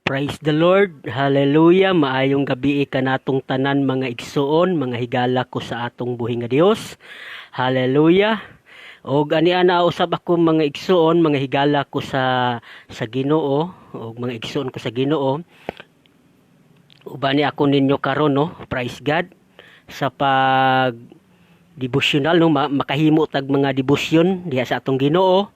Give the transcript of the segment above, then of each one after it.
Praise the Lord. Hallelujah. Maayong gabi kanatong tanan mga igsoon, mga higala ko sa atong buhi nga Dios. Hallelujah. Og ani-ana usab ako mga igsoon, mga higala ko sa Ginoo, og mga igsoon ko sa Ginoo. Ubani ako ninyo karon no. Praise God sa pag devotional no, makahimo tag mga debosyon diha sa atong Ginoo.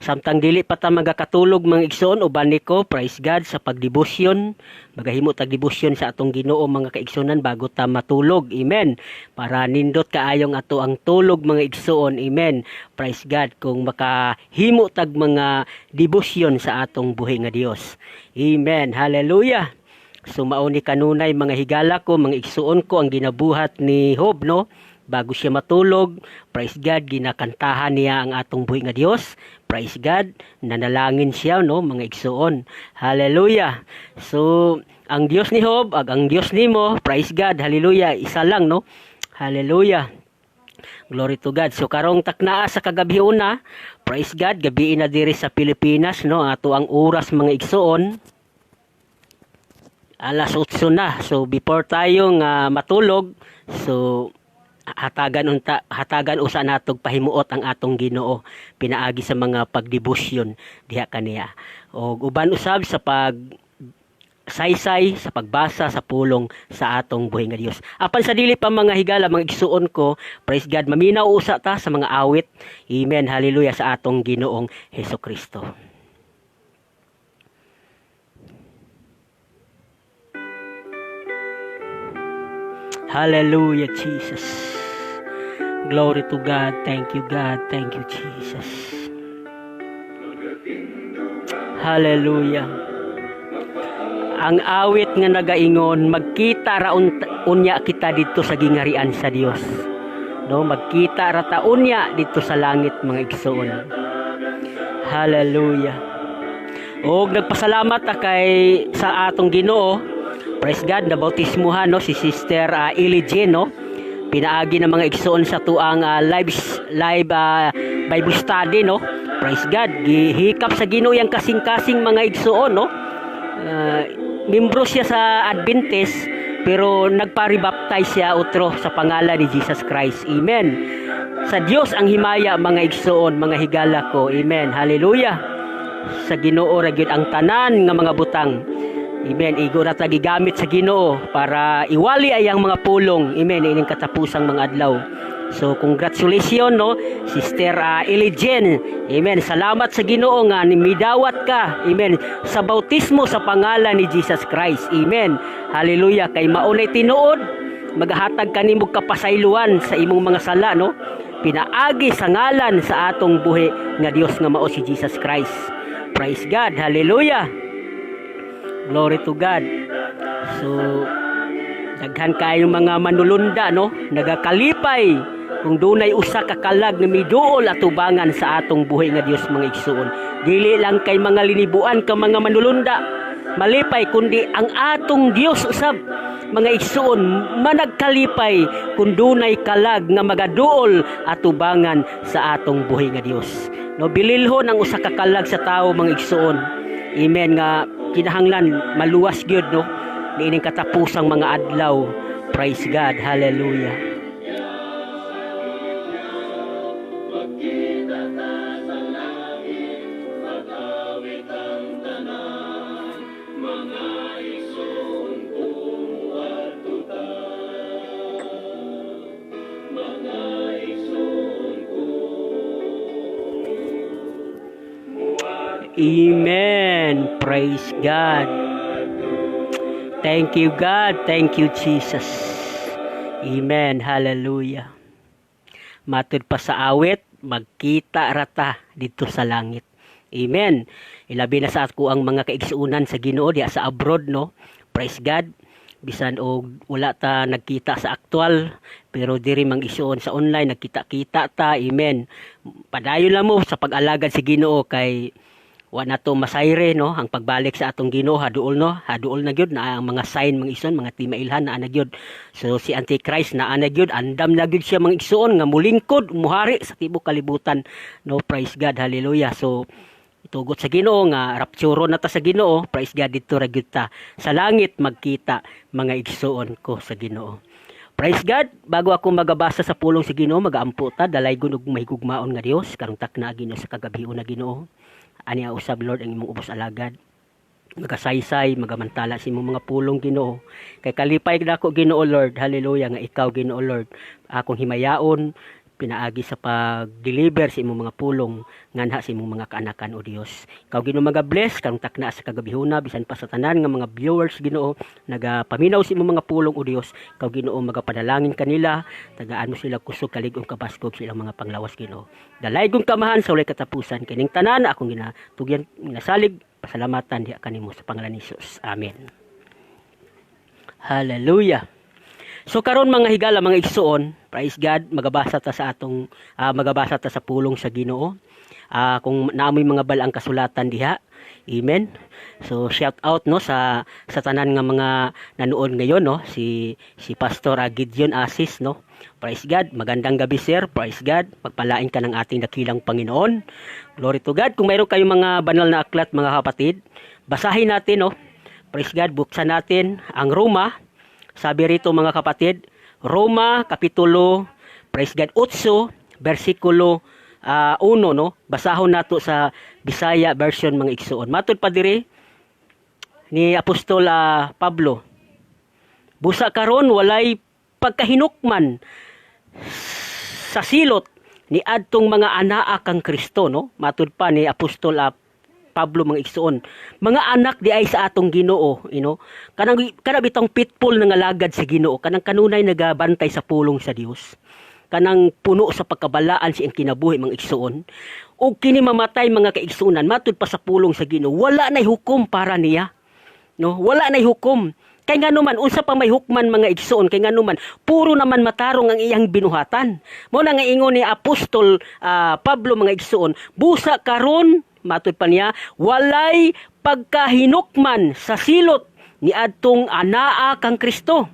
Samtang dili pa ta magakatulog mga igsoon, uban ko, praise God, sa pagdebosyon, magahimo tag debosyon sa atong Ginoo mga kaigsonan bago ta matulog. Amen. Para nindot kaayong ato ang tulog mga igsoon. Amen. Praise God kung makahimo tag mga debosyon sa atong buhi nga Dios. Amen. Hallelujah. So mauni kanunay mga higala ko, mga igsoon ko ang ginabuhat ni Job no. Bago siya matulog, praise God, ginakantahan niya ang atong buhi nga Dios. Praise God, nanalangin siya no, mga igsoon. Hallelujah. So, ang Dios ni Job, ang Dios nimo, praise God, hallelujah, isa lang no. Hallelujah. Glory to God. So karong taknaa sa kagabi una, praise God, gabi na diri sa Pilipinas no, ato ang oras mga igsoon. Alas 8 na. So before tayo nga matulog, so hatagan usa natog pahimuot ang atong Ginoo pinaagi sa mga pagdebosyon diha kaniya. Og uban usab sa pag saysay sa pagbasa sa pulong sa atong buhi nga Dios. Apan sa dili pa mga higala mga igsuon ko, praise God, maminaw usa ta sa mga awit. Amen. Hallelujah sa atong Ginoong Hesukristo. Hallelujah, Jesus. Glory to God. Thank you, God. Thank you, Jesus. Hallelujah. Ang awit nga nagaingon, magkita ra unya kita dito sa gingarian sa Dios. No, magkita ra ta unya dito sa langit mga igsoon. Hallelujah. Og nagpasalamat ta kay sa atong Ginoo. Praise God, nabautismuhan no si Sister Elijah no. Pinaagi ng mga igsoon sa tuang live Bible study no. Praise God, gihikap sa Ginoo yang kasing-kasing mga igsoon no. Membro siya sa Adventist pero nagpa-rebaptize siya utro sa pangalan ni Jesus Christ. Amen. Sa Dios ang himaya mga igsoon, mga higala ko. Amen. Hallelujah. Sa Ginoo ra gyud ang tanan nga mga butang. Amen. Igo na gigamit sa Ginoo para iwali ay ang mga pulong. Amen. Ining katapusang mga adlaw. So congratulations no, Sister Elijah. Amen. Salamat sa Ginoo nga midawat ka. Amen. Sa bautismo sa pangalan ni Jesus Christ. Amen. Hallelujah. Kay maunay tinuod, maghatag kanimo kapasayloan sa imong mga sala no. Pinaagi sa ngalan sa atong buhi nga Dios nga mao si Jesus Christ. Praise God. Hallelujah. Glory to God. So, daghan kayo mga manulunda, no? Nagakalipay kung dunay usa ka kalag nga miduol at tubangan sa atong buhi nga Dios mga igsoon. Dili lang kay mga linibuan ka mga manulunda, malipay kundi ang atong Dios usab mga igsoon managkalipay kung dunay kalag nga magaduol at tubangan sa atong buhi nga Dios. No, bililhon ang usa ka kalag sa tawo mga igsoon. Amen nga kinahanglan maluwas gyud no niining katapusang mga adlaw. Praise God. Hallelujah. Amen. Praise God. Thank you, God. Thank you, Jesus. Amen. Hallelujah. Matud pa sa awit, magkita rata dito sa langit. Amen. Ilabi na sa ako ang mga kaigsuunan sa Ginoo diha sa abroad no. Praise God. Bisan og wala ta nagkita sa aktual pero diri mang isuon sa online nagkita-kita ta. Amen. Padayon lang mo sa pag-alagad sa Ginoo kay wa na to masayre no ang pagbalik sa atong Ginoo haduol no haduol na gyud na ang mga sign mga ison mga timailhan na ana gyud. So si Antichrist na ana gyud andam na gyud siya mga igsoon nga mulingkod muhari sa tibok kalibutan no. Praise God. Hallelujah. So tugot sa Ginoo nga rapture na ta sa Ginoo, praise God, dito ra gyud ta sa langit magkita mga igsuon ko sa Ginoo. Praise God, bago ako magabasa sa pulong sa Ginoo, magaampo ta dalaygon ug mahigugmaon nga Dios karong takna Ginoo sa kagabion na Ginoo. Ani usab Lord ang imong ubos alagad. Magasaysay, magamantala sa imong mga pulong Ginoo. Kay kalipay nako Ginoo Lord, hallelujah nga ikaw Ginoo Lord, akong himayaon pinaagi sa pag-deliver sa imong mga pulong nganha sa imong mga kaanakan o Dios. Ikaw Ginoo maga-bless karong takna sa kagabihuna bisan pa sa tanan nga mga viewers Ginoo nagapaminaw sa imong mga pulong o Dios. Ikaw Ginoo magapadalangin kanila, tagaan mo sila kusog kalig-ong kabaskog sa ilang mga panglawas Ginoo. Dalaygong kamahan sa walay katapusan kining tanan akong ginatugyan nasalig pasalamatan diha kanimo sa pangalan ni Jesus. Amen. Hallelujah. So karon mga higala mga igsuon, praise God, magabasa ta sa pulong sa Ginoo. Kung naamoy mga balang kasulatan diha. Amen. So shout out no sa tanan nga mga nanood ngayon no, si Pastor Gideon Asis no. Praise God, magandang gabi sir. Praise God, pagpalain ka ng ating dakilang Panginoon. Glory to God. Kung mayroon kayong mga banal na aklat mga kapatid, basahin natin no. Praise God, buksan natin ang Roma. Sabi rito mga kapatid, Roma kapitulo, praise God, 8, versikulo 1 no. Basahon nato sa Bisaya version mga igsuon. Matud pa diri ni Apostol Pablo. Busa karon walay pagkahinukman sa silot ni adtong mga anaa kang Kristo no. Matud pa ni Apostol Pablo mga igsuon, mga anak di ay sa atong Ginoo, kanang bitong pitful nga lagad sa Ginoo, kanang kanunay nagabantay sa pulong sa Dios, kanang puno sa pagkabalaan si kinabuhi mga igsuon, ug kini mamatay mga kaigsuonan matud pa sa pulong sa Ginoo, wala nay hukom para niya, no, wala nay hukom. Kay nganuman unsa pa may hukman mga igsuon, kay nganuman puro naman matarong ang iyang binuhatan. Mo na nga ingon ni Apostol Pablo mga igsuon, busa karon matud pa niya, walay pagkahinukman sa silot ni adtong anaa kang Kristo.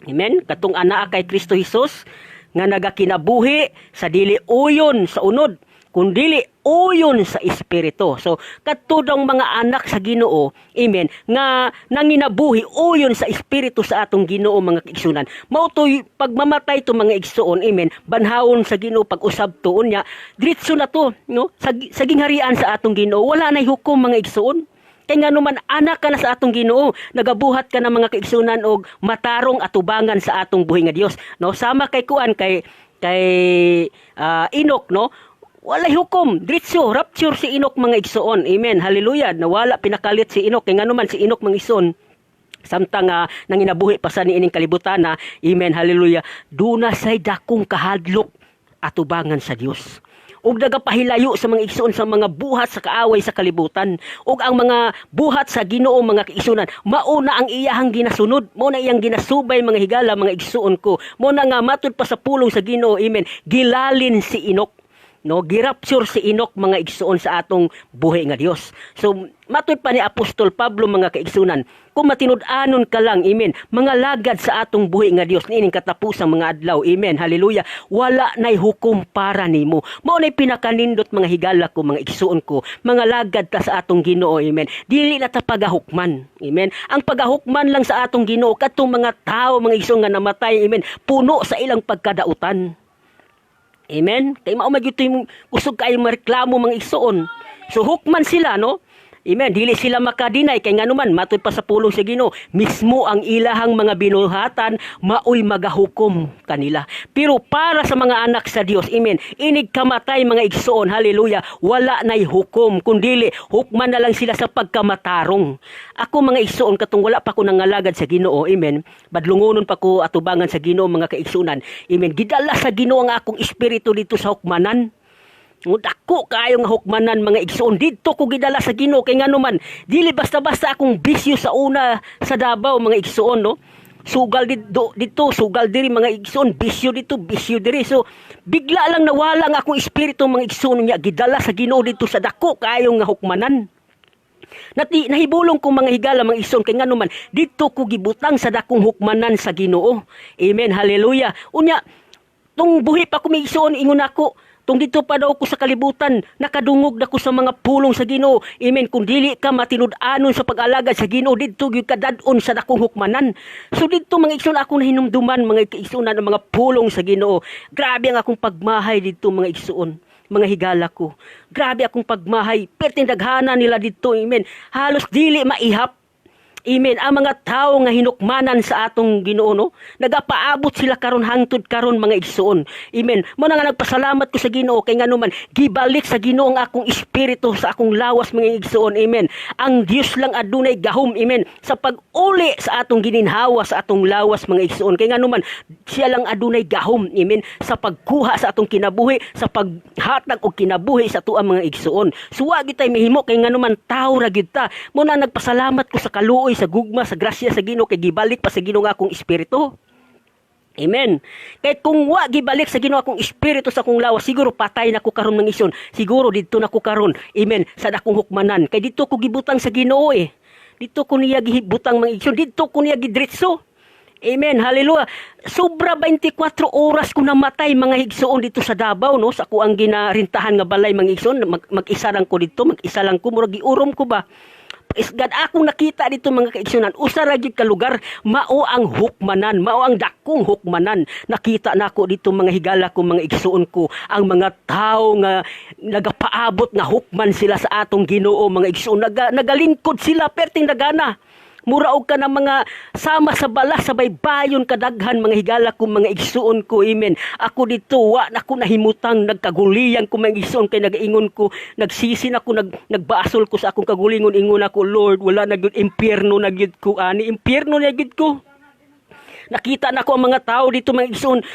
Amen? Katong anaa kay Kristo Jesus nga nagakinabuhi sa dili uyon sa unod, kundili uyon sa espiritu. So katudong mga anak sa Ginoo, amen, nga nanginabuhi uyon sa espiritu sa atong Ginoo mga kaigsunan. Mao toy pagmamatay to mga igsuon, amen, banhawon sa Ginoo pag-usab tuon niya, diretso na to, no, sa gingharian sa atong Ginoo. Wala nay hukom mga igsuon. Kay nganuman anak ka na sa atong Ginoo, nagabuhat ka na mga kaigsunan og matarong atubangan sa atong buhi nga Dios, no. Sama kay kuan kay Enoch, no. Walay hukom, diretso, rapture si Enoch mga igsuon. Amen, hallelujah. Nawala pinakalit si Enoch, kay nganuman si Enoch mga igsuon, samtang nanginabuhi pa sa niining kalibutan na, amen, hallelujah, duna say dakong kahadlok atubangan sa Dios. Ug nagapahilayo sa mga igsuon sa mga buhat sa kaaway sa kalibutan. Ug ang mga buhat sa Ginoo mga kaigsuonan, mauna ang iyahang ginasunod, mo na iyang ginasubay mga higala mga igsuon ko. Mo na nga matud pa sa pulong sa Ginoo, amen, gilalin si Enoch, no, girapture si Enoch mga igsuon sa atong buhi nga Dios. So matud pa ni Apostol Pablo mga kaigsunan, kung matinud-anon ka lang, amen, mga lagad sa atong buhi nga Dios niining katapusang mga adlaw, amen, hallelujah, wala nay hukom para nimo. Mao nay pinakanindot mga higala ko mga igsuon ko, mga lagad ta sa atong Ginoo, amen, dili na ta pagahukman, amen. Ang pagahukman lang sa atong Ginoo kadtong mga tao mga igsuon nga namatay, amen, puno sa ilang pagkadautan. Amen. Kay mao magyutoy kusog kay mareklamo mga igsuon. So hukman sila, no? Amen. Dili sila makadinay kay nganuman matud pa sa pulong sa Ginoo, mismo ang ilahang mga binuhatan maoy magahukom kanila. Pero para sa mga anak sa Dios, amen, inig kamatay mga igsuon, hallelujah, wala nay hukom, kundili hukman na lang sila sa pagkamatarong. Ako mga igsuon katong wala pa ko nangalagad sa Ginoo, amen, badlungonon pa ko atubangan sa Ginoo mga kaigsuonan, amen, gidala sa Ginoo ang akong espiritu dito sa hukmanan. Dako kayo nga hukmanan mga igsuon, dito ko gidala sa Ginoo, kay nganuman dili basta-basta akong bisyo sa una sa Davao mga igsuon, no. Sugal dito, sugal diri mga igsuon, bisyo dito, bisyo diri. So bigla lang nawala ang akong espiritu mga igsuon niya, gidala sa Ginoo dito sa dako kayo nga hukmanan. Nahibulong ko mga higala mga igsoon, kay nganuman dito ko gibutang sa dakong hukmanan sa Ginoo. Amen, hallelujah. Unya tung buhi pa ko mga igsoon, ingon ako, Tung dito pa daw ko sa kalibutan, nakadungog na ko sa mga pulong sa Ginoo. Amen. Kung dili ka matinud-anon sa pag-alagad sa Ginoo, dito gyud ka dadon sa dakong hukmanan. So dito mga igsoon ako nahinumduman, mga igsoon ng mga pulong sa Ginoo. Grabe ang akong pagmahay dito mga igsoon, mga higala ko. Grabe akong pagmahay. Perting daghana nila dito, amen. Halos dili maihap. Amen. Ang mga tao nga hinukmanan sa atong Ginoo, no? Nagapaabot sila karon hangtod karon mga igsoon. Amen. Mo na nga nagpasalamat ko sa Ginoo kay nganuman gibalik sa Ginoo ang akong espiritu sa akong lawas mga igsoon. Amen. Ang Dios lang adunay gahom, amen, sa pag-uli sa atong gininhawa sa atong lawas mga igsoon. Kay nganuman siya lang adunay gahom, amen, sa pagkuha sa atong kinabuhi, sa paghatag og kinabuhi sa tuang mga igsoon. Suwa gid tay mahimo kay nganuman tao ra gyud ta. Mo na nagpasalamat ko sa kaluoy, sa gugma, sa grasya sa Ginoo kay gibalik pa sa Ginoo nga akong espiritu. Amen. Kay kung wa gibalik sa Ginoo akong espiritu sa akong lawas, siguro patay na ko karon ng ison. Siguro dito na ko karon. Amen. Sa dakong hukmanan. Kay dito ko gibutang sa Ginoo eh. Dito ko niya gibutang mga ison. Dito ko niya gidritso. Amen. Hallelujah. Sobra 24 oras ko namatay mga higsoon dito sa Davao, no? Sa ako ang ginarintahan nga balay mga higsoon. Mag-isa lang ko dito. Mag-isa lang ko. Murag giurom ko ba? Isgad akong nakita dito mga kaigsunan, usa ra gyud ka lugar mao ang hukmanan, mao ang dakong hukmanan. Nakita nako dito mga higala ko, mga igsuon ko, ang mga tao nga nagapaabot nga hukman sila sa atong Ginoo mga igsuon, nagalingkod sila perting dagana. Mura og ka ng mga sama sa bala sa baybayon kadaghan mga higala ko, mga igsuon ko, amen. Ako dito wa nako nahimutang, nagkaguliyan ko mga igsuon kay nagaingon ko, nagsisi na ko, nagbasol ko sa akong kagulingon, ingon ako, Lord, wala na gyud impyerno na gyud ko ani, impyerno na gyud ko. Nakita na ko ang mga tao dito mga igsoon,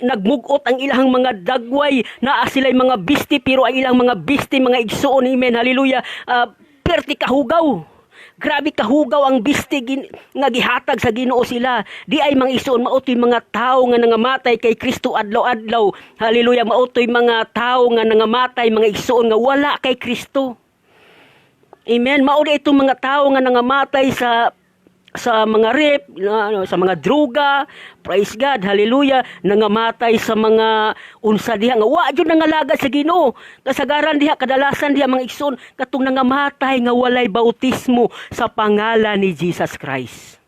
nagmugot ang ilang mga dagway, naa sila'y mga bisti, pero ang ilang mga bisti mga igsoon, amen, hallelujah, perti kahugaw. Grabe kahugaw ang bisti nga gihatag sa Ginoo sila. Di ay mga igsoon, mautoy mga tao nga nangamatay kay Kristo adlaw-adlaw. Hallelujah, mautoy mga tao nga nangamatay mga igsoon nga wala kay Kristo. Amen. Mao di itong mga tao nga nangamatay sa mga rape, sa mga droga, praise God, hallelujah, nangamatay sa mga unsa diha nga wa jud nangalagad sa Ginoo. Kasagaran diha, kadalasan diha mga igsoon katong nangamatay nga walay bautismo sa pangalan ni Jesus Christ.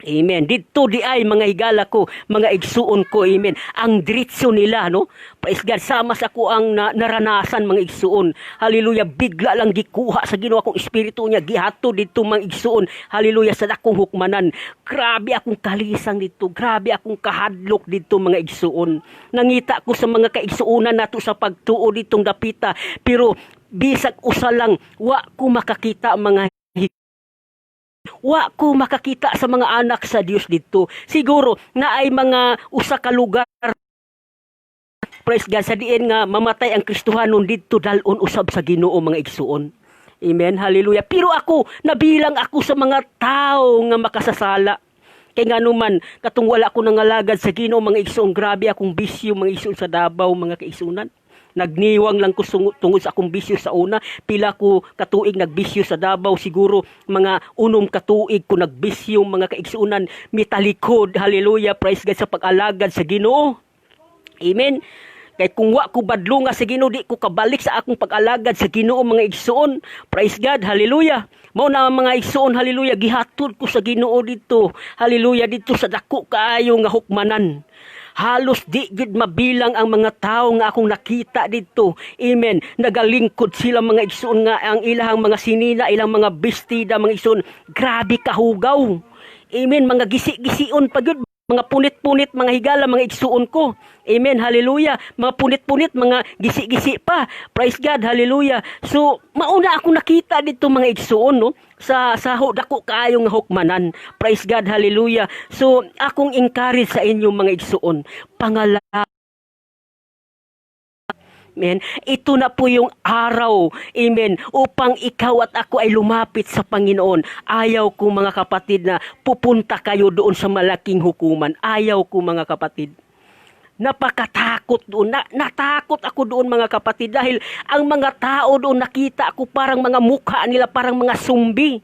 Amen. Dito di ay mga higala ko, mga igsuon ko, amen. Ang diretso nila, no? Praise God, sama sa ko ang naranasan mga igsuon. Hallelujah, bigla lang gikuha sa Ginoo akong espiritu niya, gihato dito mga igsuon. Hallelujah, sa dakong hukmanan. Grabe akong kalisang dito, grabe akong kahadlok dito mga igsuon. Nangita ko sa mga kaigsuonan nato sa pagtuo ditong dapita, pero bisag usa lang, wa ko makakita mga wa ko makakita sa mga anak sa Dios dito. Siguro na ay mga usa ka lugar, praise God, sa diin nga mamatay ang Kristohanon dito dalon usab sa Ginoo mga igsuon. Amen, hallelujah. Pero ako, nabilang ako sa mga tao nga makasasala. Kay nga naman, katong wala ko nangalagad sa Ginoo mga igsuon, grabe akong bisyo mga igsuon sa Davao mga kaigsuonan. Nagniwang lang ko tungod sa akong bisyo sa una. Pila ko katuig nagbisyo sa Davao. Siguro mga 6 katuig ko nagbisyo mga kaigsuunan. Mitalikod, hallelujah, praise God, sa pag-alagad sa Ginoo. Amen. Kay kung wa ko badlunga sa Ginoo, di ko kabalik sa akong pag-alagad sa Ginoo mga igsuon. Praise God, hallelujah. Mao na mga igsuon, hallelujah, gihatod ko sa Ginoo dito. Hallelujah, dito sa dako kaayo nga hukmanan. Halos di gid mabilang ang mga tao nga akong nakita dito. Amen. Nagalingkod sila mga igsoon nga ang ilahang mga sinina, ilang mga bestida mga igsoon. Grabe kahugaw. Amen. Mga gisi-gision pa gyud, mga punit-punit, mga higala, mga igsuon ko. Amen, hallelujah. Mga punit-punit, mga gisi-gisi pa. Praise God, hallelujah. So, mauna ako nakita dito mga igsuon, no? Sa dako kaayo nga hukmanan. Praise God, hallelujah. So, akong encourage sa inyo mga igsuon. Amen. Ito na po yung araw, amen, upang ikaw at ako ay lumapit sa Panginoon. Ayaw ko mga kapatid na pupunta kayo doon sa malaking hukuman. Ayaw ko mga kapatid. Napakatakot doon. Natakot ako doon mga kapatid dahil ang mga tao doon nakita ako parang mga mukha nila, parang mga sumbi.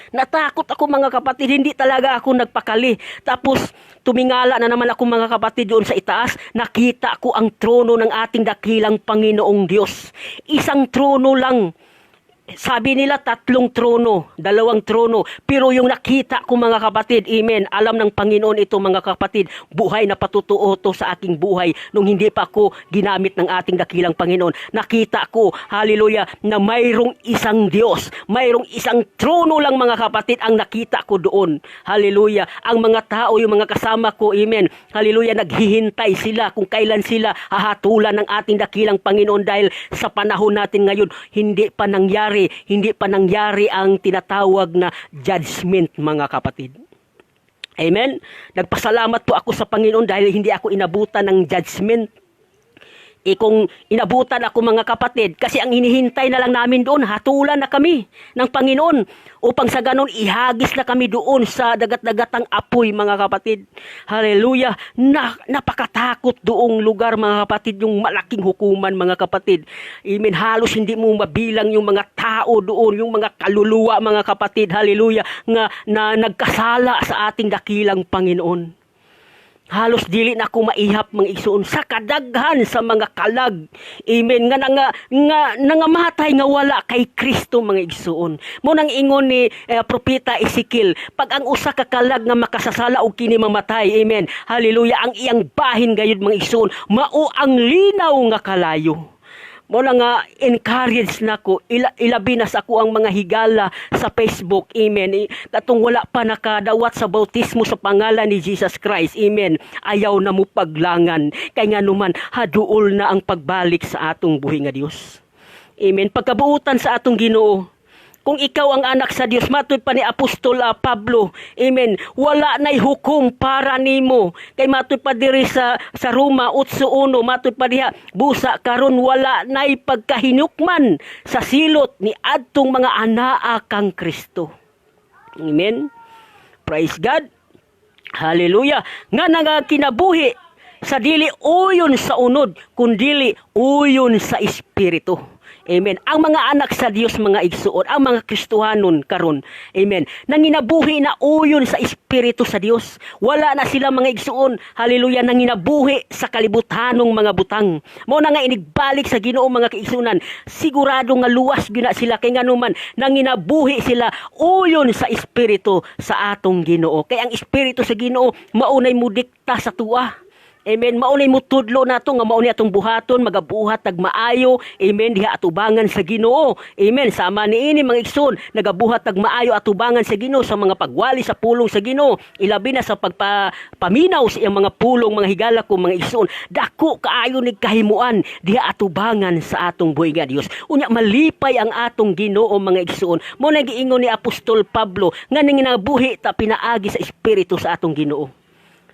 Natakot ako mga kapatid, hindi talaga ako nagpakali. Tapos tumingala na naman ako mga kapatid doon sa itaas, nakita ko ang trono ng ating dakilang Panginoong Diyos. Isang trono lang. Sabi nila 3 trono, 2 trono. Pero yung nakita ko mga kapatid, amen, alam ng Panginoon ito mga kapatid, buhay na patutuo to sa aking buhay nung hindi pa ako ginamit ng ating dakilang Panginoon. Nakita ko, hallelujah, na mayroong isang Diyos, mayroong isang trono lang mga kapatid ang nakita ko doon. Hallelujah. Ang mga tao, yung mga kasama ko, amen, hallelujah, naghihintay sila kung kailan sila hahatulan ng ating dakilang Panginoon dahil sa panahon natin ngayon, hindi pa nangyari ang tinatawag na judgment mga kapatid. Amen? Nagpasalamat po ako sa Panginoon dahil hindi ako inabutan ng judgment. Kung inabutan ako mga kapatid, kasi ang hinihintay na lang namin doon, hatulan na kami ng Panginoon upang sa ganon ihagis na kami doon sa dagat-dagatang apoy mga kapatid. Hallelujah! Napakatakot doong lugar mga kapatid, yung malaking hukuman mga kapatid. Amen. Halos hindi mo mabilang yung mga tao doon, yung mga kaluluwa mga kapatid. Hallelujah! Na nagkasala sa ating dakilang Panginoon. Halos dili na ako maihap mga igsoon sa kadaghan sa mga kalag. Amen. Nga matay nga wala kay Kristo mga igsoon. Mo nang ingon ni propeta Ezekiel, pag ang usa ka kalag nga makasasala og kini mamatay. Amen. Hallelujah. Ang iyang bahin gayud mga igsoon, mao ang linaw nga kalayo. Mo na nga encourage na ko, ilabi na sa ako ang mga higala sa Facebook, amen. Katong wala pa nakadawat sa bautismo sa pangalan ni Jesus Christ, amen. Ayaw na mo paglangan, kay nga naman haduol na ang pagbalik sa atong buhi nga Dios. Amen. Pagkabuutan sa atong Ginoo, kung ikaw ang anak sa Dios, matud pa ni Apostol Pablo, amen, wala na'y hukom para nimo. Kay matud pa diri sa Roma 8:1, matud pa diha, busa karon wala na'y pagkahinukman sa silot ni adtong mga anaa kang Kristo. Amen. Praise God. Hallelujah. Nga kinabuhi sa dili uyon sa unod, kundili uyon sa espiritu. Amen. Ang mga anak sa Dios mga igsuon, ang mga Kristohanon karon, amen, nanginabuhi na uyon sa espiritu sa Dios. Wala na sila mga igsuon, hallelujah, nanginabuhi sa kalibutanong mga butang. Mao na nga inigbalik sa Ginoo mga kaigsunan, sigurado nga luwas gyud na sila kay nganuman nanginabuhi sila uyon sa espiritu sa atong Ginoo. Kay ang espiritu sa Ginoo maunay mudikta sa tuwa. Amen. Maunay mo tudlo nato nga maunay atong buhaton magabuhat tag maayo. Amen. Diha atubangan sa Ginoo. Amen. Sama niini mga igsoon, nagabuhat tag maayo atubangan sa Ginoo sa mga pagwali sa pulong sa Ginoo. Ilabi na sa pagpaminaw sa iyang mga pulong mga higala ko mga igsoon. Dako kaayo ni kahimuan diha atubangan sa atong buhi nga Dios. Unya malipay ang atong Ginoo mga igsoon. Mo na giingon ni Apostol Pablo nga nanginabuhi ta pinaagi sa espiritu sa atong Ginoo.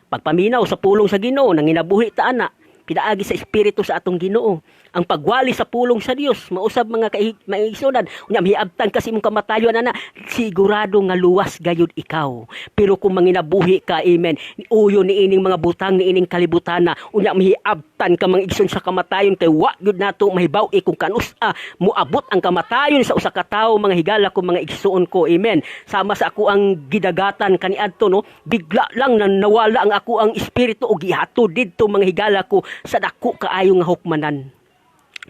Pagpaminaw sa pulong sa Ginoo, nanginabuhi ta ana, pinaagi sa espiritu sa atong Ginoo. Ang pagwali sa pulong sa Dios, mausab mga maigsunan, unya miabtan kasi imong kamatayon ana, sigurado nga luwas gayud ikaw. Pero kung manginabuhi ka, amen, uyo niining mga butang niining kalibutana, unya miabtan ka mga igsoon sa kamatayon kay wa gyud nato mahibaw-i kung kanus-a moabot ang kamatayon sa usa ka tawo mga higala ko mga igsoon ko, amen. Sama sa ako ang gidagatan kaniadto no, bigla lang na nawala ang ako ang espiritu og gihatod didto mga higala ko sa dako kaayo nga hukmanan.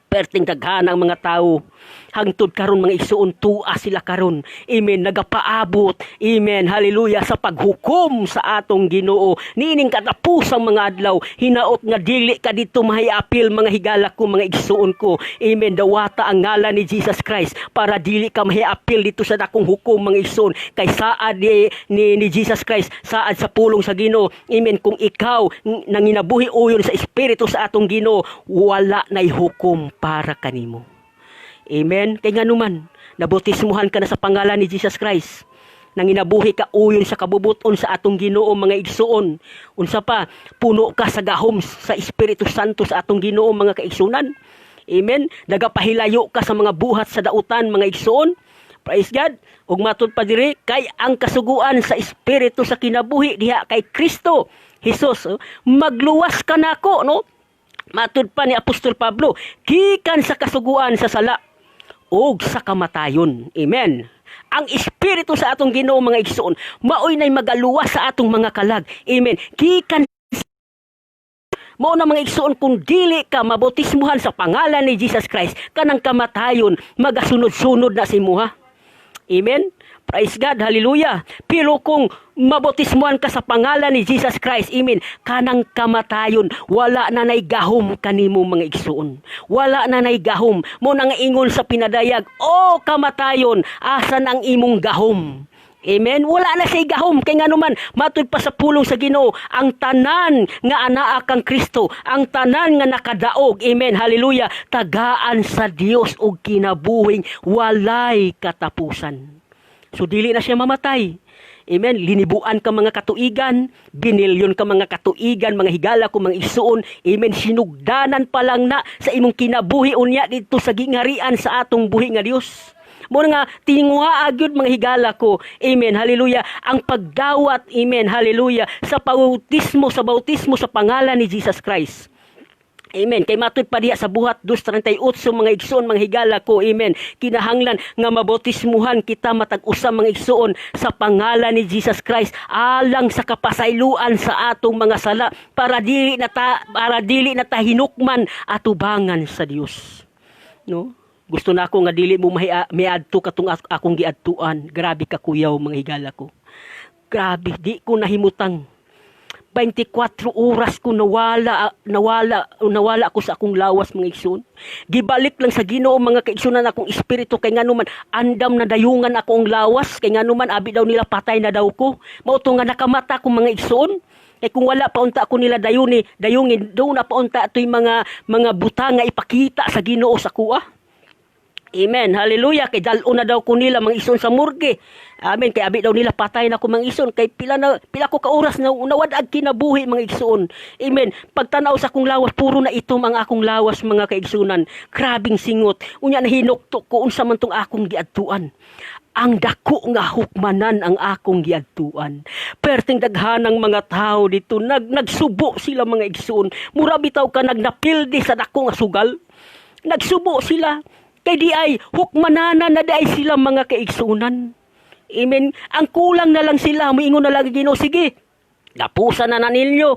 Perting daghan ang mga tao hangtod karon mga igsoon tua sila karon, amen, nagapaabot, amen, hallelujah, sa paghukom sa atong Ginoo niining katapusang mga adlaw. Hinaot nga dili ka dito mahiapil mga higala ko mga igsoon ko, amen, dawata ang ngalan ni Jesus Christ para dili ka mahiapil dito sa dakong hukom mga igsoon kay saad ni Jesus Christ, saad sa pulong sa Ginoo, amen. Kung ikaw nanginabuhi uyon sa espiritu sa atong Ginoo, wala nay hukom para kanimo. Amen. Kay nganuman, nabautismuhan ka na sa pangalan ni Jesus Christ. Nanginabuhi ka uyon sa kabubuton sa atong Ginoo mga igsoon. Unsa pa, puno ka sa gahom sa Espiritu Santo sa atong Ginoo mga kaigsunan. Amen. Nagapahilayo ka sa mga buhat sa dautan mga igsoon. Praise God. Ug matud pa diri kay ang kasuguan sa Espiritu sa kinabuhi diha kay Kristo Jesus, magluwas ka nako no. Matud pa ni Apostol Pablo, gikan sa kasuguan sa sala ug sa kamatayon. Amen. Ang Espiritu sa atong Ginoo mga igsoon, maoy nay magaluwas sa atong mga kalag. Amen. Gikan mao na mga igsoon, kung dili ka mabautismuhan sa pangalan ni Jesus Christ, kanang kamatayon magasunod-sunod na si muha. Amen. Praise God, hallelujah. Pero kung mabautismuhan ka sa pangalan ni Jesus Christ, amen, kanang kamatayon, wala na nay gahom kanimo mga igsoon. Wala na nay gahom. Mo nang ingon sa pinadayag, o kamatayon, asan ang imong gahom? Amen. Wala na siya gahom. Kaya nga naman, matud pa sa pulong sa Ginoo, ang tanan nga anaa kang Kristo, ang tanan nga nakadaog, amen, hallelujah, tagaan sa Dios og kinabuhing walay katapusan. So dili na siya mamatay. Amen. Linibuan ka mga katuigan, binilyon ka mga katuigan, mga higala ko mga igsoon. Amen. Sinugdanan pa lang na sa imong kinabuhi unya dito sa gingarian sa atong buhi nga Dios. Mo nga tinguha agyud mga higala ko. Amen. Hallelujah. Ang pagdawat, amen, hallelujah, sa bautismo sa pangalan ni Jesus Christ. Amen. Kay matud pa diha sa buhat 2:38 mga igsoon mga higala ko. Amen. Kinahanglan nga mabautismuhan kita matag-usa mga igsoon sa pangalan ni Jesus Christ alang sa kapasayloan sa atong mga sala para dili na ta hinukman atubangan sa Dios. No? Gusto na ako nga dili mo miadto katong akong giadtuan. Grabe ka kuyaw mga higala ko. Grabe, di ko nahimutang. 24 oras ko nawala ako sa akong lawas mga igsoon. Gibalik lang sa Ginoo mga kaigsunan akong espiritu kay nganuman andam na dayungan ako ang lawas kay nganuman abi daw nila patay na daw ko. Mao to nga nakamata ko mga igsoon. Kay kung wala pa unta ako nila dayungin do na pa unta atoy mga butang nga ipakita sa Ginoo sa kuha. Amen. Hallelujah. Kay dalo na daw ko nila mga ison sa morgue. Amen. Kay abi daw nila patay na ko mga ison. Kay pila ko ka oras na nawadag kinabuhi mga igsoon. Amen. Pagtanaw sa akong lawas, puro na itom ang akong lawas mga kaigsunan. Grabing singot. Unya na hinuktok ko unsa man tong akong giadtuan. Ang dako nga hukmanan ang akong giadtuan. Perting daghanang mga tao dito nagsubo sila mga igsoon. Mura bitaw ka nagnapildi sa dako nga sugal. Nagsubo sila. Kay di ay hukmanana na di ay sila mga kaigsunan. Amen. Ang kulang na lang sila, moingon na lang Ginoo, sige, gapusa na ninyo.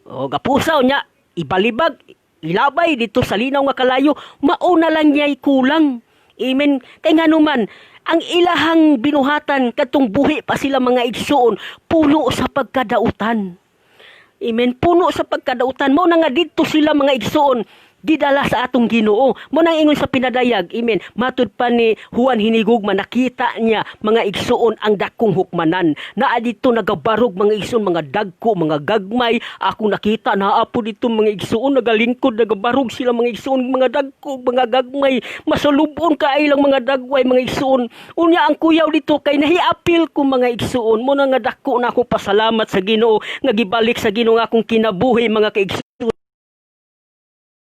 O gapusa nya, ibalibag, ilabay dito sa linaw nga kalayo, mao na lang niya'y kulang. Amen. Kay nga naman, ang ilahang binuhatan katong buhi pa sila mga igsoon, puno sa pagkadautan. Amen. Puno sa pagkadautan. Mao na nga dito sila mga igsoon, didala sa atong Ginoo. Mo nang ingon sa pinadayag, amen, matud pa ni Juan Hinigugma, nakita niya mga igsoon ang dakong hukmanan. Naa dito nagabarog mga igsoon, mga dagko, mga gagmay. Ako nakita naapo dito mga igsoon, nagalingkod, nagabarog sila mga igsoon, mga dagko, mga gagmay. Masulubon ka ilang mga dagway mga igsoon. Unya ang kuyaw dito kay nahiapil ko mga igsoon. Mo nang nga dako na ako pasalamat sa Ginoo nga gibalik sa Ginoo akong kinabuhi mga kaigsoon.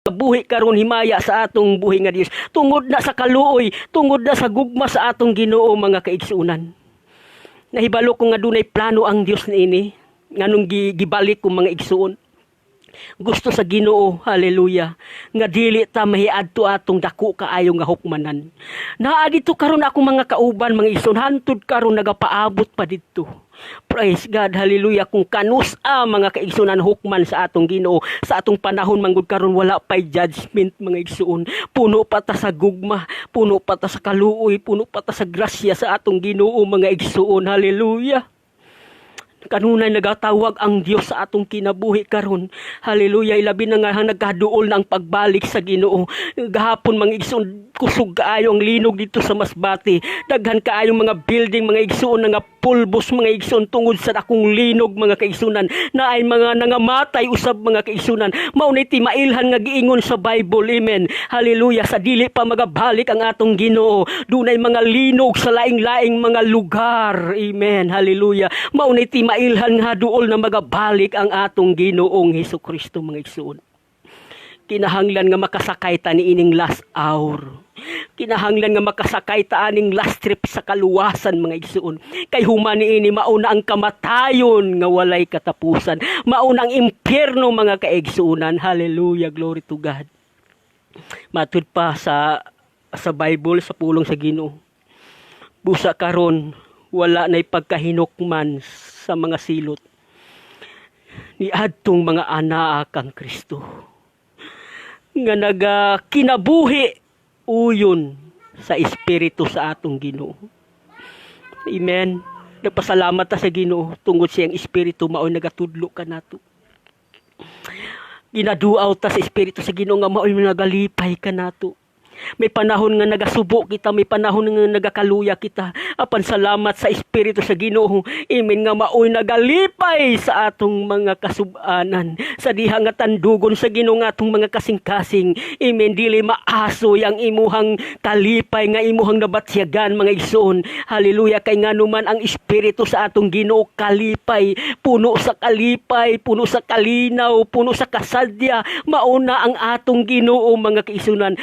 Buhi karon himaya sa atong buhi nga Dios, tungod na sa kaluoy, tungod na sa gugma sa atong Ginoo mga kaigsunan. Nahibalo ko nga dunay plano ang Dios niini nganong gibalik ko mga igsuon. Gusto sa Ginoo, hallelujah, nga dili ta mahiadto atong dako kaayo nga hukmanan. Naa dito karon ako mga kauban mga igsoon, hantud karon nagapaabot pa dito. Praise God, hallelujah. Kung kanusa mga kaigsunan hukman sa atong Ginoo, sa atong panahon manggod karon wala pay judgment mga igsuon. Puno pa ta sa gugma, puno pa ta sa kaluoy, puno pa ta sa grasya sa atong Ginoo mga igsuon. Hallelujah. Kanunay nagatawag ang Dios sa atong kinabuhi karon. Hallelujah. Ilabi na nga nagkaduol na ang pagbalik sa Ginoo. Gahapon mga igsoon, kusog kaayo ang linog dito sa Masbate. Daghan kaayo mga building mga igsoon nga pulbos mga igsoon tungod sa akong linog mga kaigsunan. Na ay mga nangamatay usab mga kaigsunan. Mao ni ti mailhan nga giingon sa Bible. Amen. Hallelujah. Sa dili pa magabalik ang atong Ginoo, dunay mga linog sa laing-laing mga lugar. Amen. Hallelujah. Mao ni ti mailhan nga duol na magabalik ang atong Ginoong Hesukristo mga igsoon. Kinahanglan nga makasakay ta niining last hour. Kinahanglan nga makasakay ta aning last trip sa kaluwasan mga igsoon. Kay human niini mauna ang kamatayon nga walay katapusan. Mauna ang impyerno mga kaigsuonan. Hallelujah, glory to God. Matud pa sa Bible sa pulong sa Ginoo. Busa karon wala na'y pagkahinukman sa mga silot ni adtong mga anak kang Kristo nga naga kinabuhi uyon sa espiritu sa atong Ginoo. Amen. Nagpasalamat ta sa Ginoo tungod siyang espiritu mao'y nagatudlo kanato. Ginaduaw ta sa espiritu sa Ginoo nga mao'y nagalipay kanato. May panahon nga nagasubo kita, may panahon nga nagakaluya kita. Apan salamat sa Espiritu sa Ginoo. Amen nga maoy nagalipay sa atong mga kasubanan. Sa diha nga tandugon sa Ginoo nga atong mga kasing-kasing. Amen. Dili maasoy ang imuhang kalipay nga imuhang nabatsyagan mga igsoon. Hallelujah. Kay nga naman ang Espiritu sa atong Ginoo kalipay. Puno sa kalipay, puno sa kalinaw, puno sa kasadya. Mauna ang atong Ginoo mga kaisunan.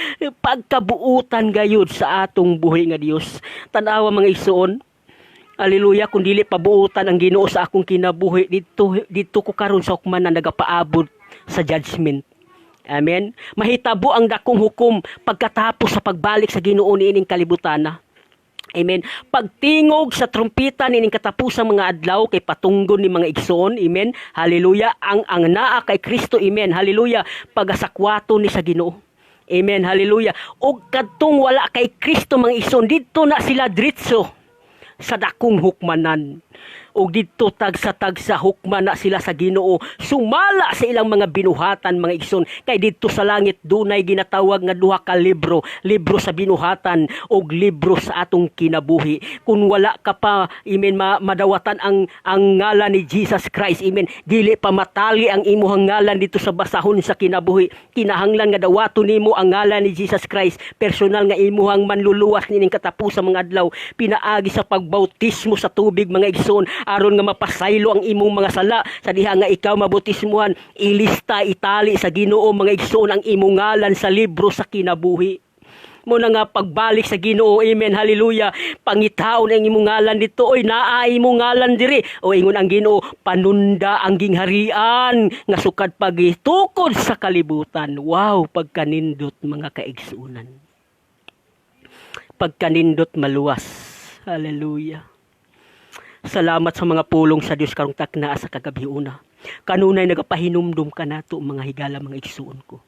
Pagkabuutan gayud sa atong buhay nga Dios. Tanawa mga igsoon. Hallelujah, kung dili pabuutan ang Ginoo sa akong kinabuhi dito ko karon sa hukman na nagapaabot sa judgment. Amen. Mahitabo ang dakong hukom pagkatapos sa pagbalik sa Ginoo niining kalibutana. Amen. Pagtingog sa trumpeta nining katapusang mga adlaw kay patunggon ni mga igsoon. Amen. Hallelujah. Ang naa kay Kristo. Amen. Hallelujah. Pagasakwato ni sa Ginoo. Amen, hallelujah. O kadtong wala kay Kristo mga igsoon, dito na sila diretso sa dakong hukmanan. O dito tagsa-tagsa hukman na sila sa Ginoo. Sumala sa ilang mga binuhatan mga igsoon. Kay dito sa langit dunay ginatawag nga duha ka libro. Libro sa binuhatan o libro sa atong kinabuhi. Kung wala ka pa, amen, madawatan ang ngalan ni Jesus Christ, amen, dili pa matali ang imuhang ngalan dito sa basahon sa kinabuhi. Kinahanglan nga dawaton nimo ang ngalan ni Jesus Christ. Personal nga imuhang manluluwas nining katapusang mga adlaw. Pinaagi sa pagbautismo sa tubig mga igsoon. Aron nga mapasaylo ang imong mga sala sa diha nga ikaw mabutismuhan, ilista itali sa Ginoo mga igsoon ang imong ngalan sa libro sa kinabuhi. Muna nga pagbalik sa Ginoo, amen, hallelujah, pangitaon ang imong ngalan dito, oy naa imong ngalan diri, o ingon ang Ginoo, panunda ang gingharian nga sukad pagitukod sa kalibutan. Wow, pagkanindot mga kaigsuunan, pagkanindot maluwas. Hallelujah. Salamat sa mga pulong sa Dios karong takna sa kagabiuna. Kanunay nagapahinumdum ka nato mga higala mga igsuon ko.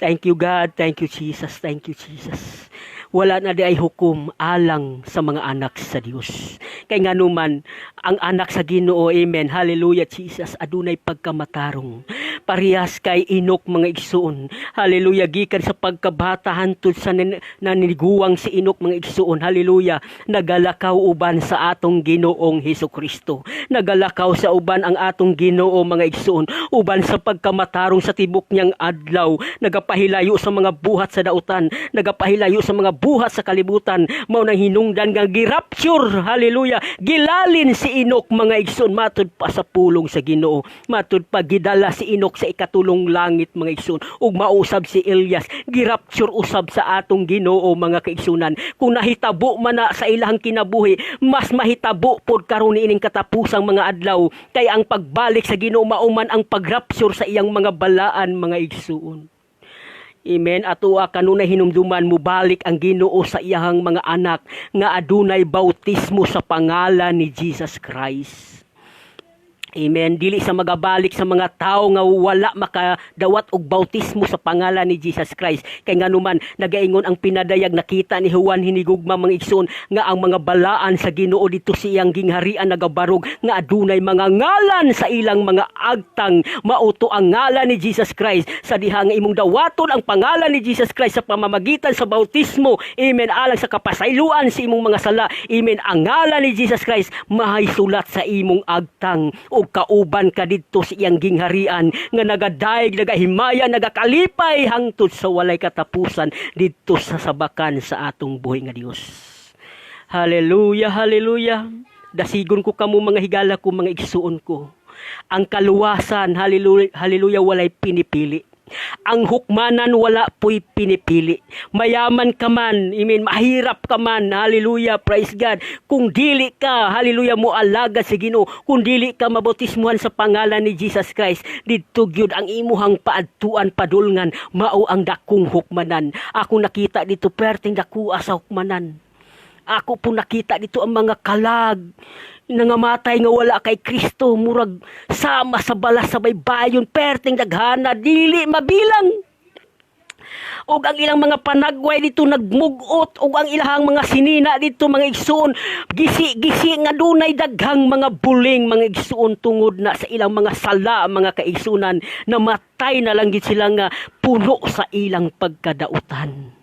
Thank you God, thank you Jesus, thank you Jesus. Wala na di ay hukom alang sa mga anak sa Dios. Kay nga numan ang anak sa Ginoo, amen, hallelujah Jesus, adunay pagkamatarong. Parehas kay Inok mga igsuon. Hallelujah, gikan sa pagkabata hantud sa naniguwang si Inok mga igsuon. Hallelujah, nagalakaw uban sa atong Ginoong Hesukristo. Nagalakaw sa uban ang atong Ginoo mga igsuon. Uban sa pagkamatarong sa tibok niyang adlaw, nagapahilayo sa mga buhat sa dautan, nagapahilayo sa mga buhat sa kalibutan, mao nang hinungdan nga girapture. Hallelujah, gilalin si Inok mga igsoon matud pa sa pulong sa Ginoo, matud pa gidala si Inok sa ikatulong langit mga igsoon, ug mausab si Elias girapture usab sa atong Ginoo mga kaigsunan. Kung nahitabo man na sa ilahang kinabuhi, mas mahitabo pod karon niining katapusang mga adlaw, kay ang pagbalik sa Ginoo mauman ang pagrapture sa iyang mga balaan mga igsuon. Amen. Ato kanunay hinumduman mo balik ang Ginoo sa iyang mga anak nga adunay bautismo sa pangalan ni Jesus Christ. Amen. Dili sa magabalik sa mga tao nga wala makadawat og bautismo sa pangalan ni Jesus Christ. Kay nganuman nagaingon ang pinadayag nakita ni Juan hinigugma mga igsoon nga ang mga balaan sa Ginoo dito siyang gingharian nagabarog nga adunay mga ngalan sa ilang mga agtang, mauto ang ngalan ni Jesus Christ. Sa diha nga imong dawaton ang pangalan ni Jesus Christ sa pamamagitan sa bautismo, amen, alang sa kapasayloan sa imong mga sala, amen, ang ngalan ni Jesus Christ mahisulat sa imong agtang o kauban ka dito sa iyang gingharian nga nagadayeg, nagahimaya, nagakalipay hangtod sa walay katapusan dito sa sabakan sa atong buhay nga Dios. Hallelujah, hallelujah. Dasigon ko kamo mga higala ko, mga igsuon ko. Ang kaluwasan, hallelujah, hallelujah, walay pinipili. Ang hukmanan wala po'y pinipili. Mayaman ka man, amen, mahirap ka man, hallelujah, praise God. Kung dili ka, hallelujah, mo alaga sa Ginoo, kung dili ka mabautismuhan sa pangalan ni Jesus Christ, dito gyud ang imuhang paadtuan padulngan, mao ang dakong hukmanan. Ako nakita dito perting dakua sa hukmanan. Ako po nakita dito ang mga kalag nangamatay nga wala kay Kristo, murag sama sa balas sa baybayon, perting daghana, dili mabilang. Og ang ilang mga panagway dito nagmugot, og ang ilang mga sinina dito mga igsuon, gisi nga dunay daghang mga buling mga igsuon tungod na sa ilang mga sala mga kaigsunan, namatay na lang gid sila nga puno sa ilang pagkadautan.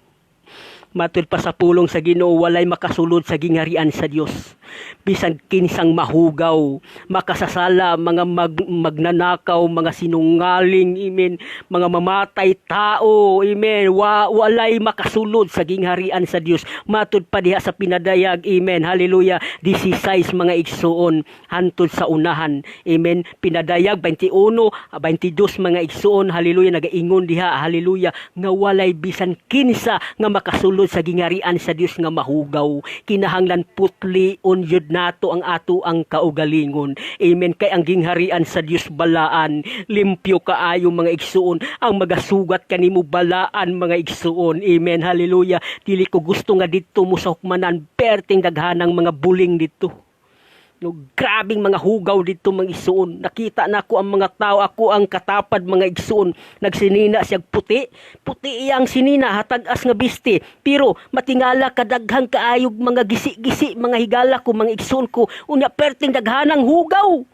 Matud pa sa pulong sa Ginoo, walay makasulod sa gingarian sa Dios. Bisan kinsang mahugaw, makasasala, mga magnanakaw, mga sinungaling, amen, mga mamatay tao, amen, walay makasulod sa gingharian sa Dios. Matud pa diha sa pinadayag, amen, hallelujah, 16 mga igsuon hantod sa unahan, amen, pinadayag 21, 22 mga igsuon, hallelujah, nagaingon diha, hallelujah, nga walay bisan kinsa nga makasulod sa gingarian sa Dios nga mahugaw. Kinahanglan putlion yun nato ang ato ang kaugalingon. Amen. Kay ang gingharian sa Dios balaan, limpyo kaayo mga igsuon, ang magasugat kanimo balaan mga igsuon. Amen. Hallelujah. Dili ko gusto nga dito mo sa hukmanan, perting daghanang mga buling dito. No, grabing mga hugaw dito mga igsuon. Nakita na ako ang mga tao, ako ang katapad mga igsuon. Nagsinina siyag puti. Puti iyang sinina, hatagas nga bisti. Pero matingala kadaghang kaayog mga gisi-gisi, mga higala ko, mga igsuon ko. Unya perting daghanang hugaw.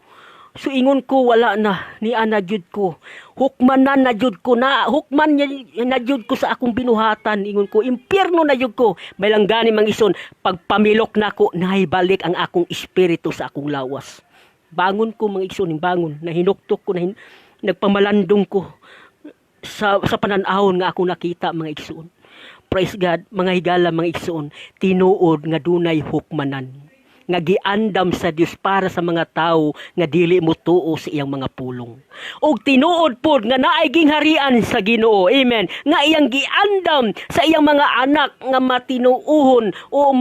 So ingon ko wala na, ni ana jud ko. Hukmanan na jud ko na, hukman na jud ko sa akong binuhatan. Ingon ko, impyerno na jud ko. May lang gani mang ison, pagpamilok na ko, naibalik ang akong espiritu sa akong lawas. Bangon ko mga ison, bangon, nahinuktok ko, nagpamalandong ko sa pananahon nga akong nakita mga igsoon. Praise God, mga higala mga igsoon, tinuod nga dunay hukmanan nga giandam sa Dios para sa mga tao nga dili mo tuo sa iyang mga pulong. Og tinuod pod nga naay gingharian sa Ginoo. Amen. Nga iyang giandam sa iyang mga anak nga matinuuhon o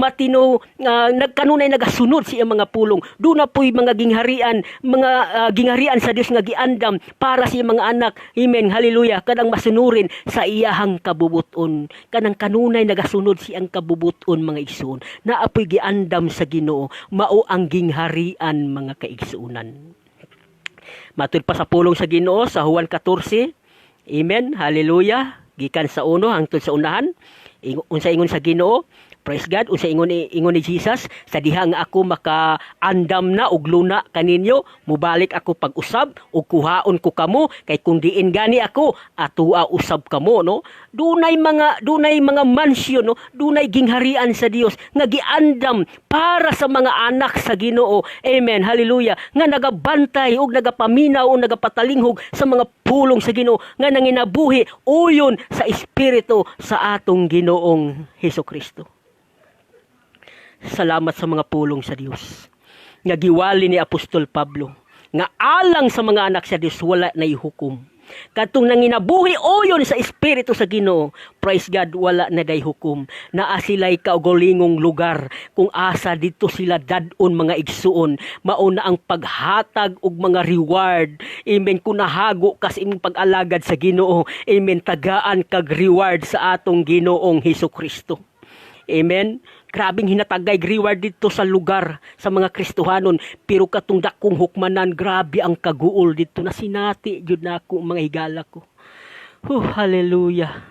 nagkanunay nagasunod sa iyang mga pulong. Duna po'y mga gingharian sa Dios nga giandam para sa iyang mga anak. Amen. Hallelujah. Kanang masunurin sa iyahang kabubuton. Kanang kanunay nagasunod sa iyang kabubuton mga igsoon. Naapoy giandam sa Ginoo. Mao ang gingharian mga kaigsuunan. Matud pa sa pulong sa Ginoo sa Juan 14. Amen. Hallelujah. Gikan sa 1 hangtod sa unahan. Unsa ingon sa Ginoo? Praise God. Unsa ingon ni Jesus, sa diha nga ako makaandam na og luna kaninyo, mubalik ako pag-usab ug kuhaon ko kamo, kay kung diin gani ako, atua usab kamo, no? Dunay mga mansyon, no? Dunay gingharian sa Dios nga giandam para sa mga anak sa Ginoo. Amen. Hallelujah. Nga nagabantay ug nagapaminaw o nagapatalinghog sa mga pulong sa Ginoo nga nanginabuhi uyon sa espiritu sa atong Ginoong Hesukristo. Salamat sa mga pulong sa Dios. Nga giwali ni Apostol Pablo nga alang sa mga anak sa Dios wala na ihukom. Katong nanginabuhi uyon sa espiritu sa Ginoo, praise God, wala na day hukom. Naa sila'y kaugolingong lugar kung asa dito sila dadon mga igsuon. Mao na ang paghatag og mga reward. Amen. Kung nahago kas imong pag-alagad sa Ginoo, amen, tagaan kag reward sa atong Ginoong Hesukristo. Amen. Grabing hinatagay reward dito sa lugar sa mga Kristohanon, pero katong dakong hukmanan, grabe ang kaguol dito na sinati jud nako mga higala ko. Hallelujah.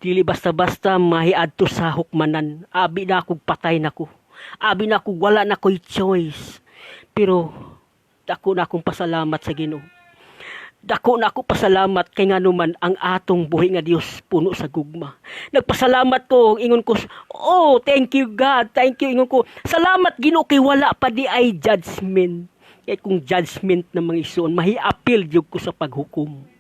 Dili basta-basta mahiadto sa hukmanan. Abi na akong patay nako. Abi na akong wala na ko'y choice. Pero dako na akong pasalamat sa Ginoo. Dako na ako pasalamat kay nga naman ang atong buhi nga Dios puno sa gugma. Nagpasalamat ko, ingon ko, oh, thank you God, thank you, ingon ko, salamat Ginoo kay wala pa di ay judgment. Kaya kung judgment na mga isuon, mahiapil jud ko sa paghukom.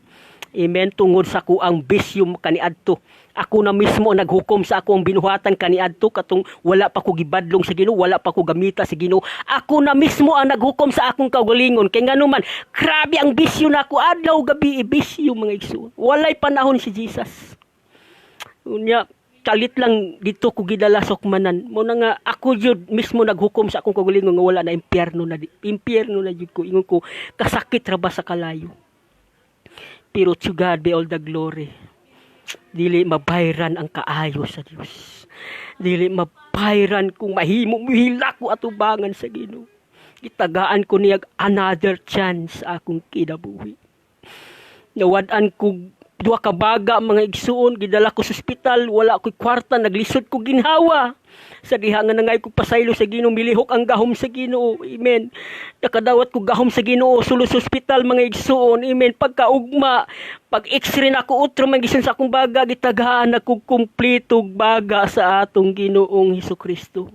Amen. Tungod sa ko ang bisyo kaniadto. Ako na mismo naghukom sa akong binuhatan kaniadto katong wala pa ko gibadlong sa Ginoo, wala pa ko gamita sa Ginoo. Ako na mismo ang naghukom sa akong kaugalingon. Kay nganuman, grabe ang bisyo nako adlaw gabi bisyo mga igsoon. Walay panahon si Jesus. Unya kalit lang dito ko gidala sa hukmanan. Mo na nga ako jud mismo naghukom sa akong kaugalingon nga wala na impyerno na jud ko. Ingon ko kasakit ra ba sa kalayo. Pero to God be all the glory. Dili mabayran ang kaayo sa Dios. Dili inspirean kung mahimo mihila ko atubangan sa Ginoo. Gitagaan ko niya another chance sa akong kinabuhi. Nawad-an ko duha ka baga mga igsuon, gidala ko sa ospital, wala ko'y kwarta, naglisod ko ginhawa. Sa diha nga nangay ko pasaylo sa Ginoo, milihok ang gahom sa Ginoo. Amen. Nakadawat ko gahom sa Ginoo, sulo sa ospital mga igsuon. Amen. Pagkaugma, pag x-ray na ako utro mga igsuon sa akong baga, gitagaan ako kumplitog baga sa atong Ginoong Hesukristo.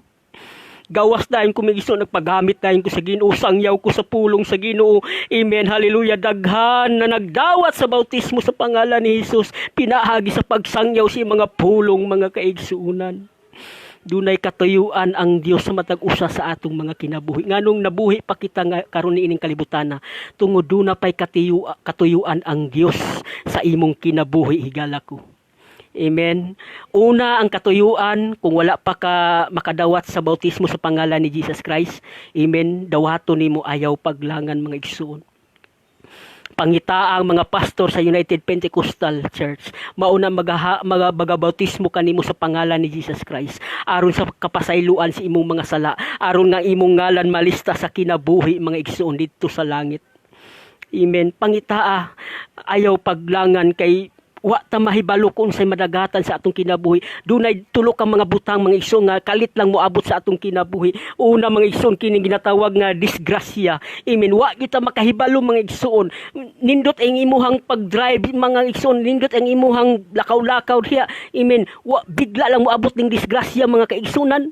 Gawas dahil ko may iso, nagpagamit dahil ko sa Ginoo, sangyaw ko sa pulong sa Ginoo. Amen, hallelujah. Daghan na nagdawat sa bautismo sa pangalan ni Jesus, pinahagi sa pagsangyaw si mga pulong, mga kaigsuunan. Dunay katuyuan ang Dios sa matag usa sa atong mga kinabuhi. Nganong nabuhi pa kita karon niining kalibutan na tungod duna pay katuyuan ang Dios sa imong kinabuhi, higala ko. Amen. Una, ang katuyuan, kung wala pa ka makadawat sa bautismo sa pangalan ni Jesus Christ, amen, dawato nimo ayaw paglangan mga igsuon. Pangita ang mga pastor sa United Pentecostal Church, mauna magabautismo kanimo sa pangalan ni Jesus Christ, aron sa kapasayloan sa imong mga sala, aron nga imong ngalan malista sa kinabuhi mga igsuon dito sa langit. Amen. Pangita ayaw paglangan kay wa ta mahibalo kung say madagatan sa atong kinabuhi. Dunay tulo ka mga butang mga igsoon nga kalit lang moabot sa atong kinabuhi. Una mga igsoon kining ginatawag nga disgrasya. Amen. Wa kita makahibalo mga igsoon. Nindot ang imuhang pagdrive mga igsoon, nindot ang imuhang lakaw-lakaw diha. Amen. Wa bigla lang moabot ning disgrasya mga kaigsunan.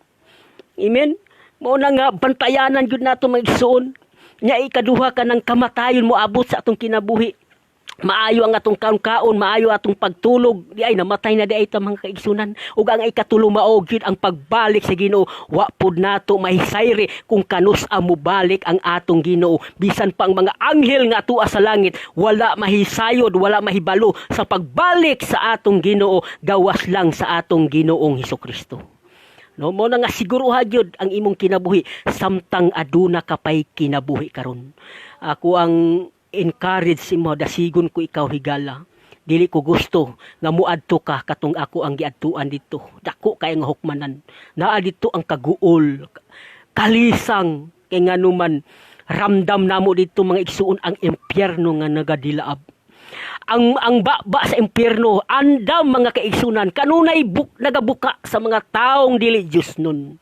Amen. Mao na nga bantayanan gyud nato mga igsoon. Nya ikaduha ka ng kamatayon moabot sa atong kinabuhi. Maayo ang atong kaon-kaon, maayo atong pagtulog, di ay namatay na di ay ta mga kaigsunan. Ug ang ikatulo mao gyud ang pagbalik sa Ginoo. Wa pud nato mahisayre kung kanus amo balik ang atong Ginoo. Bisan pa ang mga anghel nga tua sa langit, wala mahisayod, wala mahibalo sa pagbalik sa atong Ginoo, gawas lang sa atong Ginoong Hesukristo. No, mo na nga siguro hagyod ang imong kinabuhi samtang aduna ka pay kinabuhi karon. Ako ang encourage mo, dasigon ko ikaw higala. Dili ko gusto nga muadto ka katong ako ang giadtuan dito. Dako kay nga hukmanan. Naa dito ang kaguol, kalisang, kay nganuman ramdam namo dito mga igsuon ang impyerno nga nagadilaab. Ang baba sa impyerno, andam mga kaigsunan, kanunay nagabuka sa mga taong dili Diyos nun.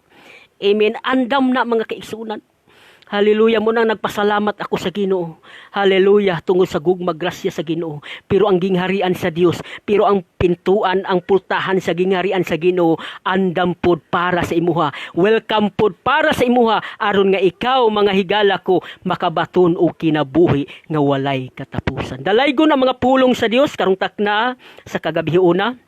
Amen. Andam na mga kaigsunan. Hallelujah, mo nang nagpasalamat ako sa Ginoo. Hallelujah, tungod sa gugma grasya sa Ginoo. Pero ang gingharian sa Dios, pero ang pintuan, ang pultahan sa gingharian sa Ginoo, andam pod para sa imuha. Welcome pod para sa imuha, aron nga ikaw mga higala ko makabaton o kinabuhi nga walay katapusan. Dalaygon ang mga pulong sa Dios karong takna sa kagabiuna.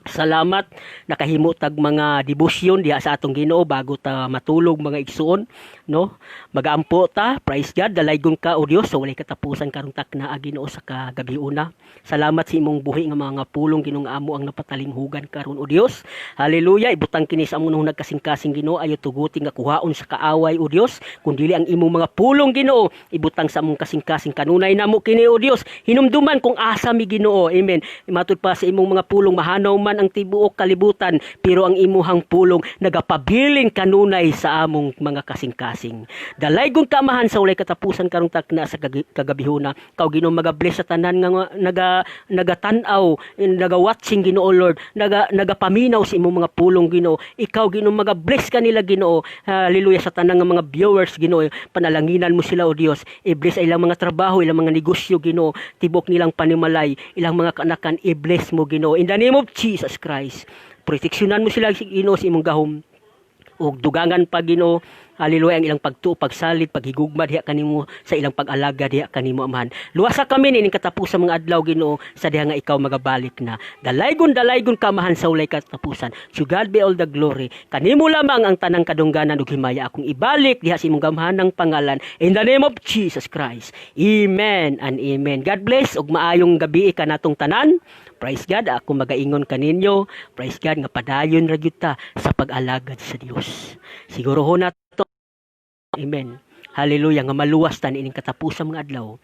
Salamat, nakahimo tag mga debosyon diha sa atong Ginoo bago ta matulog mga igsuon, no? Magaampo ta, praise God, dalaygon ka o Dios sa walay katapusan karong takna Ginoo sa kagabiuna. Salamat sa imong buhi nga mga pulong Ginoong amo ang napatalinghugan karon o Dios. Hallelujah, ibutang kini sa among nagkasing-kasing Ginoo, ayo tuguti nga kuhaon sa kaaway o Dios, kundi ang imong mga pulong Ginoo ibutang sa among kasing-kasing kanunay namo kini o Dios. Hinumduman kung asa mi Ginoo. Amen. Matud pa sa imong mga pulong mahanaw man ang tibuok kalibutan, pero ang imuhang pulong nagapabiling kanunay sa among mga kasing-kasing. Dalaygon kamahan sa walay katapusan karong takna sa kagabihuna. Kaw Ginoo magabless sa tanan nga nagatanaw, naga-watching Ginoo Lord, nagapaminaw sa imong mga pulong Ginoo. Ikaw Ginoo magabless kanila Ginoo. Hallelujah, sa tanan nga mga viewers Ginoo, panalanginan mo sila o Dios. I-bless ilang mga trabaho, ilang mga negosyo Ginoo, tibok nilang panimalay, ilang mga kanakan i-bless mo Ginoo. In the name of Jesus Christ, proteksyonan mo sila Ginoo sa imong gahom. Og dugangan pa Ginoo, hallelujah, ang ilang pagtuo, pagsalig, paghigugma diha kanimo sa ilang pag-alaga diha kanimo amahan. Luwasa kami ning katapusan mga adlaw Ginoo sa diha nga ikaw magabalik na. Dalaygon ka amahan sa ulay katapusan. To God be all the glory. Kanimo lamang ang tanang kadungganan ug himaya akong ibalik diha sa imong gamhanang pangalan. In the name of Jesus Christ. Amen and amen. God bless ug maayong gabi kanatong tanan. Praise God, ako magaingon kaninyo. Praise God, nga padayon ra gyud ta sa pag-alagad sa Dios. Siguro ho nato. Amen. Hallelujah, nga maluwas ta niining katapusan mga adlaw.